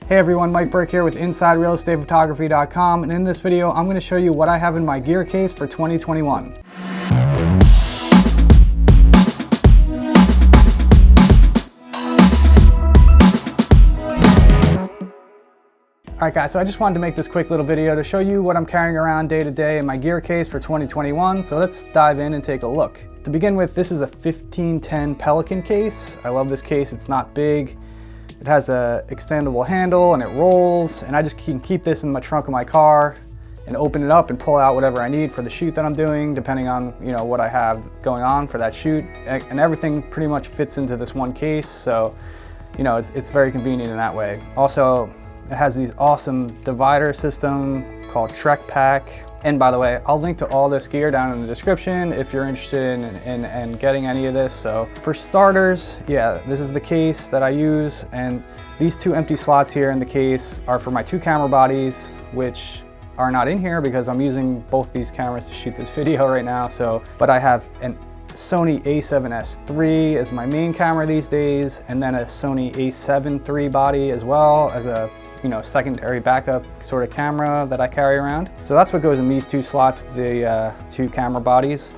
Hey everyone, Mike Burke here with InsideRealEstatePhotography.com, and in this video I'm going to show you what I have in my gear case for 2021. Alright guys, so I just wanted to make this quick little video to show you what I'm carrying around day to day in my gear case for 2021, so let's dive in and take a look. To begin with, this is a 1510 Pelican case. I love this case, it's not big. It has a extendable handle and it rolls, and I just can keep this in the trunk of my car and open it up and pull out whatever I need for the shoot that I'm doing, depending on what I have going on for that shoot. And everything pretty much fits into this one case, so it's very convenient in that way. Also, it has these awesome divider system called Trek Pack. And by the way, I'll link to all this gear down in the description if you're interested in getting any of this. So for starters, yeah, this is the case that I use, and these two empty slots here in the case are for my two camera bodies, which are not in here because I'm using both these cameras to shoot this video right now. But I have an Sony a7S III as my main camera these days, and then a Sony a7 III body as well as a secondary backup sort of camera that I carry around. So that's what goes in these two slots, the two camera bodies.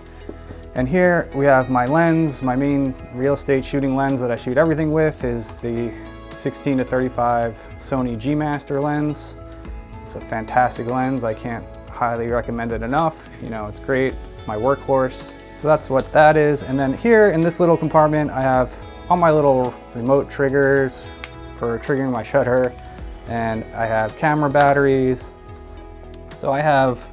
And here we have my lens. My main real estate shooting lens that I shoot everything with is the 16 to 35 Sony G Master lens. It's a fantastic lens. I can't highly recommend it enough. It's great. It's my workhorse. So that's what that is. And then here in this little compartment, I have all my little remote triggers for triggering my shutter. And I have camera batteries. So I have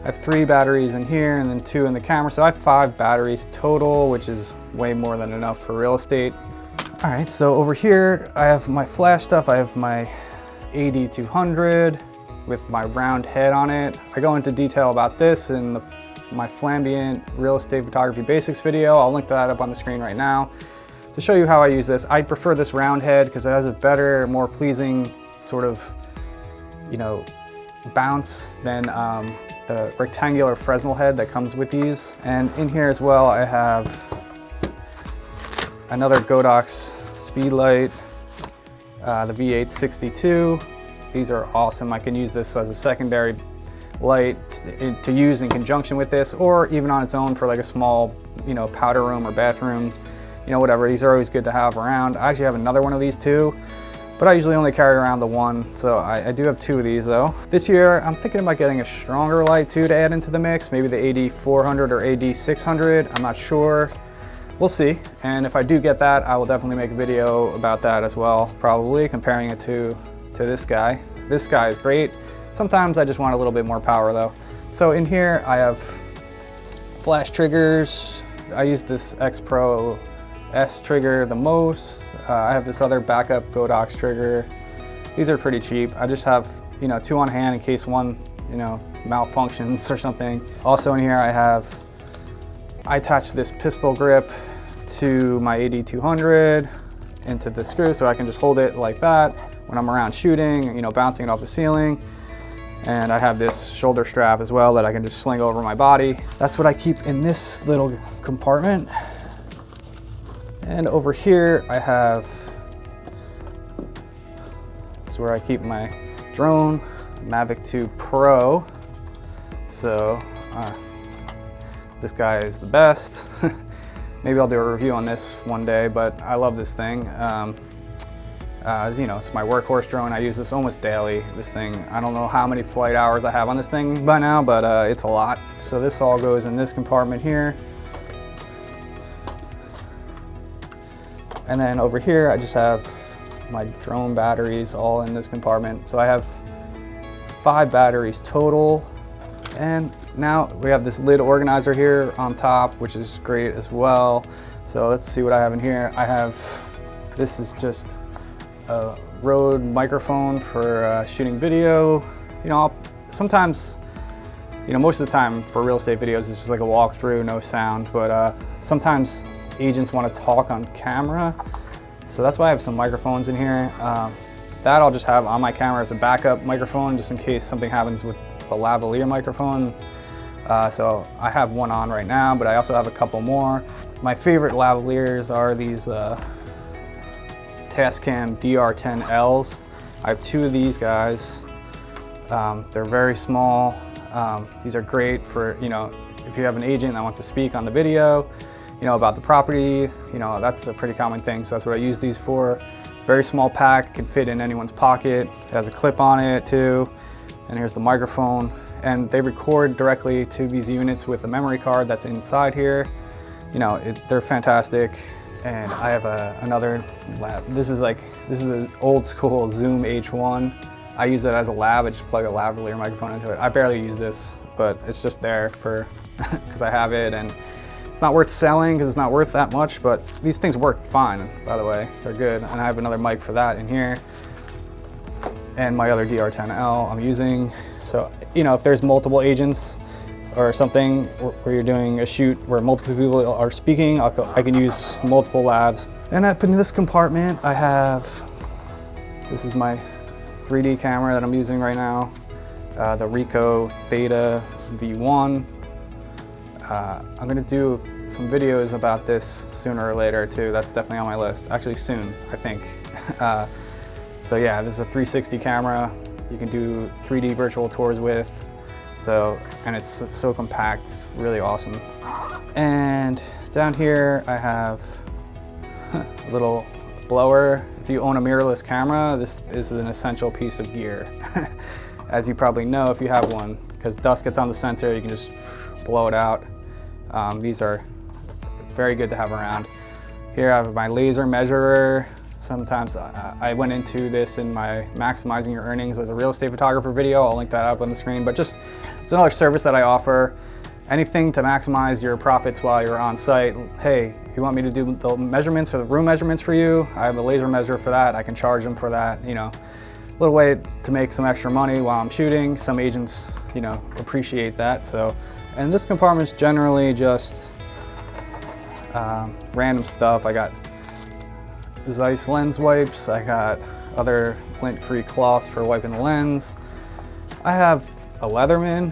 3 batteries in here and then 2 in the camera. So I have 5 batteries total, which is way more than enough for real estate. All right, so over here, I have my flash stuff. I have my AD200 with my round head on it. I go into detail about this in my Flambient Real Estate Photography Basics video. I'll link that up on the screen right now to show you how I use this. I prefer this round head because it has a better, more pleasing sort of, bounce than the rectangular Fresnel head that comes with these. And in here as well, I have another Godox Speedlight, the V862. These are awesome. I can use this as a secondary light to use in conjunction with this, or even on its own for like a small, powder room or bathroom, whatever. These are always good to have around. I actually have another one of these too, but I usually only carry around the one, so I do have 2 of these though. This year, I'm thinking about getting a stronger light too to add into the mix, maybe the AD400 or AD600, I'm not sure. We'll see, and if I do get that, I will definitely make a video about that as well, probably comparing it to this guy. This guy is great. Sometimes I just want a little bit more power though. So in here, I have flash triggers. I use this X Pro S trigger the most. I have this other backup Godox trigger. These are pretty cheap. I just have 2 on hand in case one malfunctions or something. Also in here I attach this pistol grip to my AD200 into the screw, so I can just hold it like that when I'm around shooting, bouncing it off the ceiling. And I have this shoulder strap as well that I can just sling over my body. That's what I keep in this little compartment. And over here I have, this is where I keep my drone, Mavic 2 Pro. So this guy is the best. Maybe I'll do a review on this one day, but I love this thing. It's my workhorse drone. I use this almost daily, this thing. I don't know how many flight hours I have on this thing by now, but it's a lot. So this all goes in this compartment here. And then over here, I just have my drone batteries all in this compartment. So I have 5 batteries total. And now we have this lid organizer here on top, which is great as well. So let's see what I have in here. This is just a Rode microphone for shooting video. Sometimes, most of the time for real estate videos, it's just like a walkthrough, no sound, but sometimes agents want to talk on camera. So that's why I have some microphones in here. That I'll just have on my camera as a backup microphone, just in case something happens with the lavalier microphone. So I have one on right now, but I also have a couple more. My favorite lavaliers are these Tascam DR10Ls. I have two of these guys. They're very small. These are great for, you know, if you have an agent that wants to speak on the video, you know, about the property, you know, that's a pretty common thing. So that's what I use these for. Very small pack, can fit in anyone's pocket. It has a clip on it too. And here's the microphone. And they record directly to these units with a memory card that's inside here. You know, they're fantastic. And I have another lab. This is an old school Zoom H1. I use it as a lab. I just plug a lavalier microphone into it. I barely use this, but it's just there for, because I have it, and it's not worth selling because it's not worth that much, but these things work fine, by the way. They're good. And I have another mic for that in here. And my other DR10L I'm using. So, you know, if there's multiple agents or something where you're doing a shoot where multiple people are speaking, I can use multiple labs. And up in this compartment, I have, this is my 3D camera that I'm using right now, the Ricoh Theta V1. I'm gonna do some videos about this sooner or later too. That's definitely on my list. Actually soon, I think. So yeah, this is a 360 camera. You can do 3D virtual tours with. So, and it's so compact, it's really awesome. And down here I have a little blower. If you own a mirrorless camera, this is an essential piece of gear. As you probably know if you have one, because dust gets on the sensor, you can just blow it out. These are very good to have around. Here I have my laser measurer. Sometimes I went into this in my Maximizing Your Earnings as a real estate photographer video. I'll link that up on the screen, but just, it's another service that I offer. Anything to maximize your profits while you're on site. Hey, you want me to do the measurements or the room measurements for you? I have a laser measure for that. I can charge them for that, you know. A little way to make some extra money while I'm shooting. Some agents, you know, appreciate that. So, and this compartment's generally just random stuff. I got Zeiss lens wipes. I got other lint-free cloths for wiping the lens. I have a Leatherman.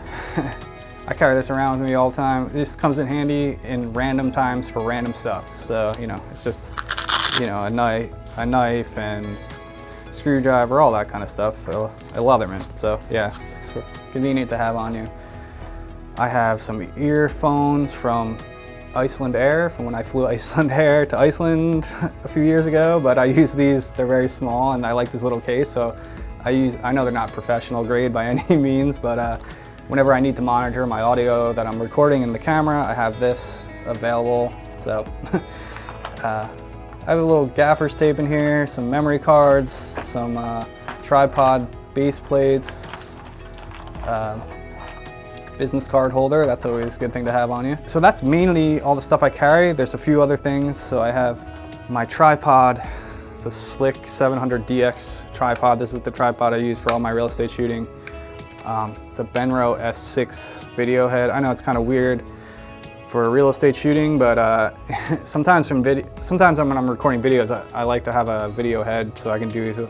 I carry this around with me all the time. This comes in handy in random times for random stuff. So, you know, it's just, you know, a knife and screwdriver, all that kind of stuff. A Leatherman. So yeah, it's convenient to have on you. I have some earphones from Iceland Air, from when I flew Iceland Air to Iceland a few years ago, but I use these, they're very small, and I like this little case, so I know they're not professional grade by any means, but whenever I need to monitor my audio that I'm recording in the camera, I have this available. So I have a little gaffer's tape in here, some memory cards, some tripod base plates, business card holder. That's always a good thing to have on you. So that's mainly all the stuff I carry. There's a few other things. So I have my tripod. It's a Slick 700DX tripod. This is the tripod I use for all my real estate shooting. It's a Benro S6 video head. I know it's kind of weird for real estate shooting, but sometimes when I'm recording videos, I like to have a video head so I can do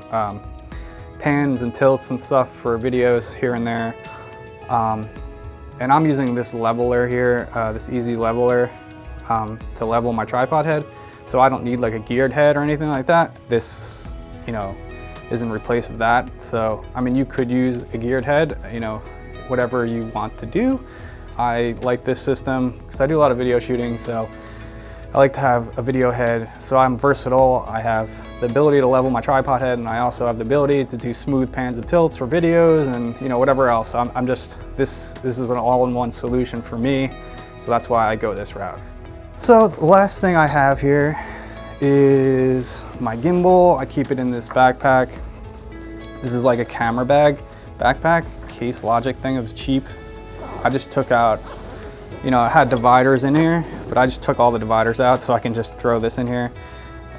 pans and tilts and stuff for videos here and there. And I'm using this leveler here, this easy leveler to level my tripod head. So I don't need like a geared head or anything like that. This, you know, is in replace of that. So, I mean, you could use a geared head, you know, whatever you want to do. I like this system because I do a lot of video shooting, so I like to have a video head. So I'm versatile. I have the ability to level my tripod head, and I also have the ability to do smooth pans and tilts for videos and, you know, whatever else. I'm just, this is an all-in-one solution for me. So that's why I go this route. So the last thing I have here is my gimbal. I keep it in this backpack. This is like a camera bag backpack, Case Logic thing. It was cheap. I just took out, you know, it had dividers in here, but I just took all the dividers out so I can just throw this in here.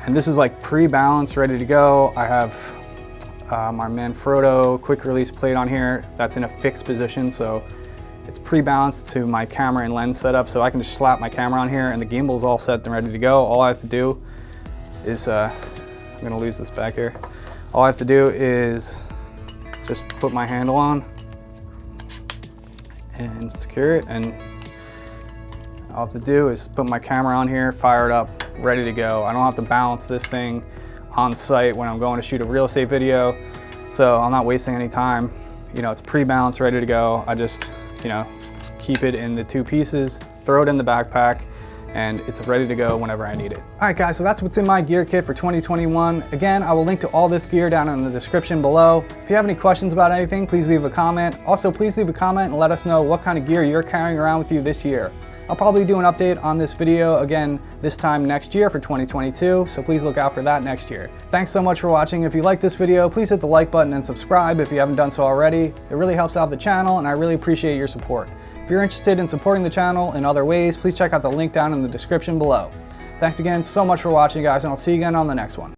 And this is like pre-balanced, ready to go. I have my Manfrotto quick release plate on here that's in a fixed position, so it's pre-balanced to my camera and lens setup, so I can just slap my camera on here and the gimbal's all set and ready to go. All I have to do is, I'm gonna lose this back here. All I have to do is just put my handle on and secure it, and all I have to do is put my camera on here, fire it up, ready to go. I don't have to balance this thing on site when I'm going to shoot a real estate video. so I'm not wasting any time. You know, it's pre-balanced, ready to go. I just, you know, keep it in the 2 pieces, throw it in the backpack, and it's ready to go whenever I need it. All right guys, so that's what's in my gear kit for 2021. Again, I will link to all this gear down in the description below. If you have any questions about anything, please leave a comment. Also, please leave a comment and let us know what kind of gear you're carrying around with you this year. I'll probably do an update on this video again this time next year for 2022, so please look out for that next year. Thanks so much for watching. If you like this video, please hit the like button and subscribe if you haven't done so already. It really helps out the channel and I really appreciate your support. If you're interested in supporting the channel in other ways, please check out the link down in the description below. Thanks again so much for watching guys, and I'll see you again on the next one.